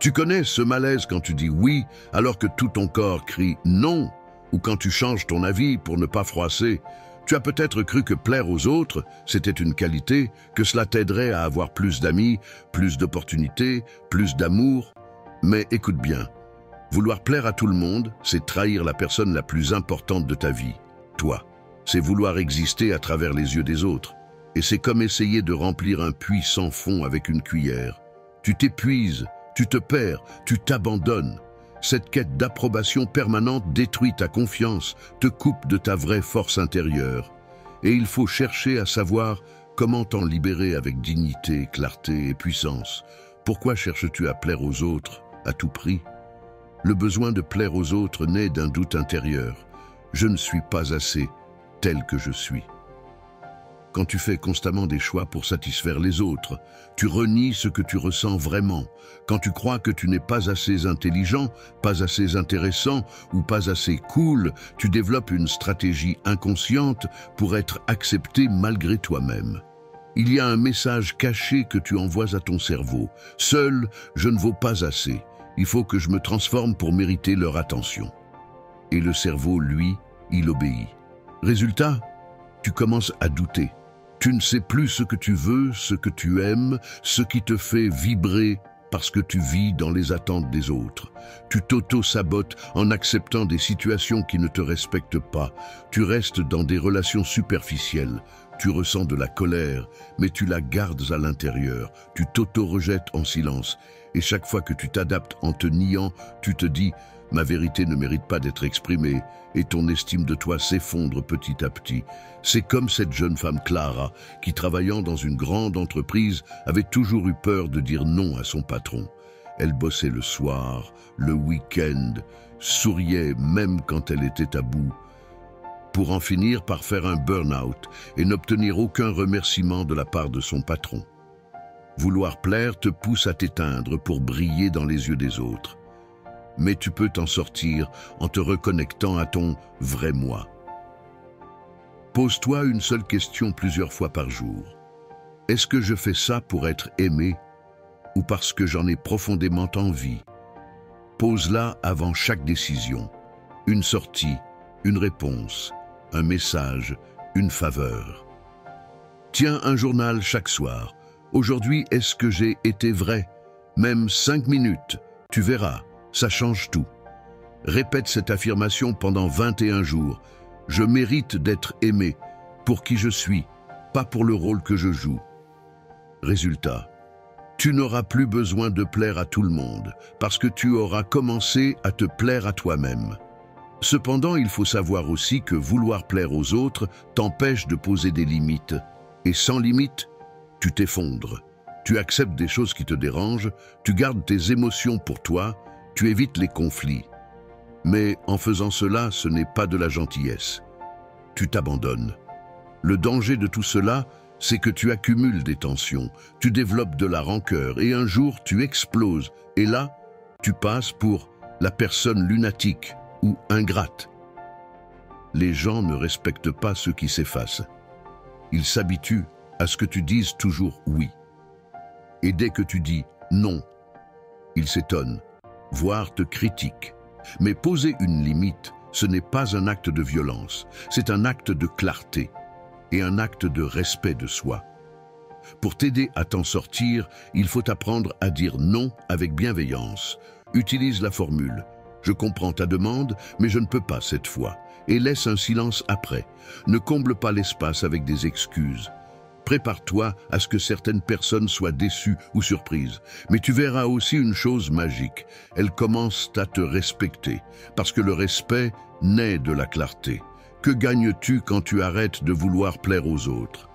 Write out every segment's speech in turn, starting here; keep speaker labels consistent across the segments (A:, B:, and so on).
A: Tu connais ce malaise quand tu dis oui alors que tout ton corps crie non, ou quand tu changes ton avis pour ne pas froisser. Tu as peut-être cru que plaire aux autres, c'était une qualité, que cela t'aiderait à avoir plus d'amis, plus d'opportunités, plus d'amour. Mais écoute bien, vouloir plaire à tout le monde, c'est trahir la personne la plus importante de ta vie, toi. C'est vouloir exister à travers les yeux des autres. Et c'est comme essayer de remplir un puits sans fond avec une cuillère. Tu t'épuises, tu te perds, tu t'abandonnes. Cette quête d'approbation permanente détruit ta confiance, te coupe de ta vraie force intérieure. Et il faut chercher à savoir comment t'en libérer avec dignité, clarté et puissance. Pourquoi cherches-tu à plaire aux autres à tout prix? Le besoin de plaire aux autres naît d'un doute intérieur. Je ne suis pas assez tel que je suis. Quand tu fais constamment des choix pour satisfaire les autres, tu renies ce que tu ressens vraiment. Quand tu crois que tu n'es pas assez intelligent, pas assez intéressant ou pas assez cool, tu développes une stratégie inconsciente pour être accepté malgré toi-même. Il y a un message caché que tu envoies à ton cerveau. Seul, je ne vaux pas assez. Il faut que je me transforme pour mériter leur attention. Et le cerveau, lui, il obéit. Résultat, tu commences à douter. Tu ne sais plus ce que tu veux, ce que tu aimes, ce qui te fait vibrer parce que tu vis dans les attentes des autres. Tu t'auto-sabotes en acceptant des situations qui ne te respectent pas. Tu restes dans des relations superficielles. Tu ressens de la colère, mais tu la gardes à l'intérieur. Tu t'auto-rejettes en silence. Et chaque fois que tu t'adaptes en te niant, tu te dis « ma vérité ne mérite pas d'être exprimée » et ton estime de toi s'effondre petit à petit. C'est comme cette jeune femme Clara qui, travaillant dans une grande entreprise, avait toujours eu peur de dire non à son patron. Elle bossait le soir, le week-end, souriait même quand elle était à bout, pour en finir par faire un burn-out et n'obtenir aucun remerciement de la part de son patron. Vouloir plaire te pousse à t'éteindre pour briller dans les yeux des autres. Mais tu peux t'en sortir en te reconnectant à ton vrai moi. Pose-toi une seule question plusieurs fois par jour. Est-ce que je fais ça pour être aimé ou parce que j'en ai profondément envie? Pose-la avant chaque décision. Une sortie, une réponse, un message, une faveur. Tiens un journal chaque soir. Aujourd'hui, est-ce que j'ai été vrai? Même 5 minutes, tu verras. Ça change tout. Répète cette affirmation pendant 21 jours. Je mérite d'être aimé pour qui je suis, pas pour le rôle que je joue. Résultat, tu n'auras plus besoin de plaire à tout le monde parce que tu auras commencé à te plaire à toi-même. Cependant, il faut savoir aussi que vouloir plaire aux autres t'empêche de poser des limites. Et sans limite, tu t'effondres. Tu acceptes des choses qui te dérangent, tu gardes tes émotions pour toi, tu évites les conflits. Mais en faisant cela, ce n'est pas de la gentillesse. Tu t'abandonnes. Le danger de tout cela, c'est que tu accumules des tensions, tu développes de la rancœur et un jour tu exploses. Et là, tu passes pour la personne lunatique ou ingrate. Les gens ne respectent pas ceux qui s'effacent. Ils s'habituent à ce que tu dises toujours oui. Et dès que tu dis non, ils s'étonnent, voire te critiquent. Mais poser une limite, ce n'est pas un acte de violence, c'est un acte de clarté et un acte de respect de soi. Pour t'aider à t'en sortir, il faut apprendre à dire non avec bienveillance. Utilise la formule « Je comprends ta demande, mais je ne peux pas cette fois » et laisse un silence après. Ne comble pas l'espace avec des excuses. Prépare-toi à ce que certaines personnes soient déçues ou surprises. Mais tu verras aussi une chose magique. Elles commencent à te respecter, parce que le respect naît de la clarté. Que gagnes-tu quand tu arrêtes de vouloir plaire aux autres?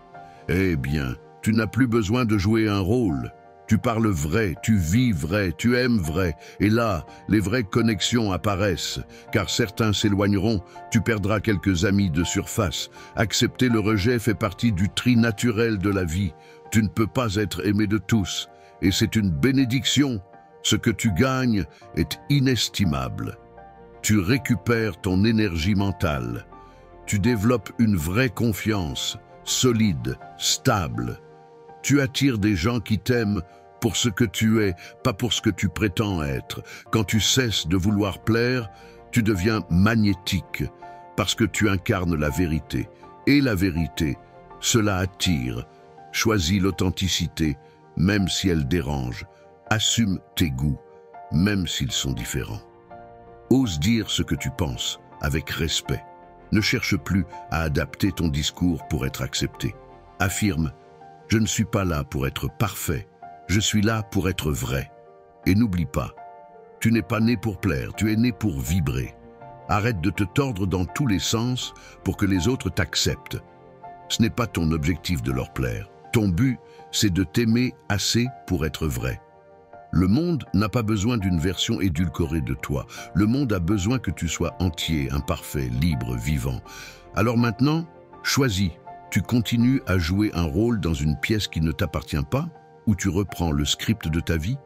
A: Eh bien, tu n'as plus besoin de jouer un rôle. Tu parles vrai, tu vis vrai, tu aimes vrai. Et là, les vraies connexions apparaissent, car certains s'éloigneront, tu perdras quelques amis de surface. Accepter le rejet fait partie du tri naturel de la vie. Tu ne peux pas être aimé de tous, et c'est une bénédiction. Ce que tu gagnes est inestimable. Tu récupères ton énergie mentale. Tu développes une vraie confiance, solide, stable. Tu attires des gens qui t'aiment pour ce que tu es, pas pour ce que tu prétends être. Quand tu cesses de vouloir plaire, tu deviens magnétique, parce que tu incarnes la vérité. Et la vérité, cela attire. Choisis l'authenticité, même si elle dérange. Assume tes goûts, même s'ils sont différents. Ose dire ce que tu penses, avec respect. Ne cherche plus à adapter ton discours pour être accepté. Affirme, je ne suis pas là pour être parfait, je suis là pour être vrai. Et n'oublie pas, tu n'es pas né pour plaire, tu es né pour vibrer. Arrête de te tordre dans tous les sens pour que les autres t'acceptent. Ce n'est pas ton objectif de leur plaire. Ton but, c'est de t'aimer assez pour être vrai. Le monde n'a pas besoin d'une version édulcorée de toi. Le monde a besoin que tu sois entier, imparfait, libre, vivant. Alors maintenant, choisis. Tu continues à jouer un rôle dans une pièce qui ne t'appartient pas ou tu reprends le script de ta vie ?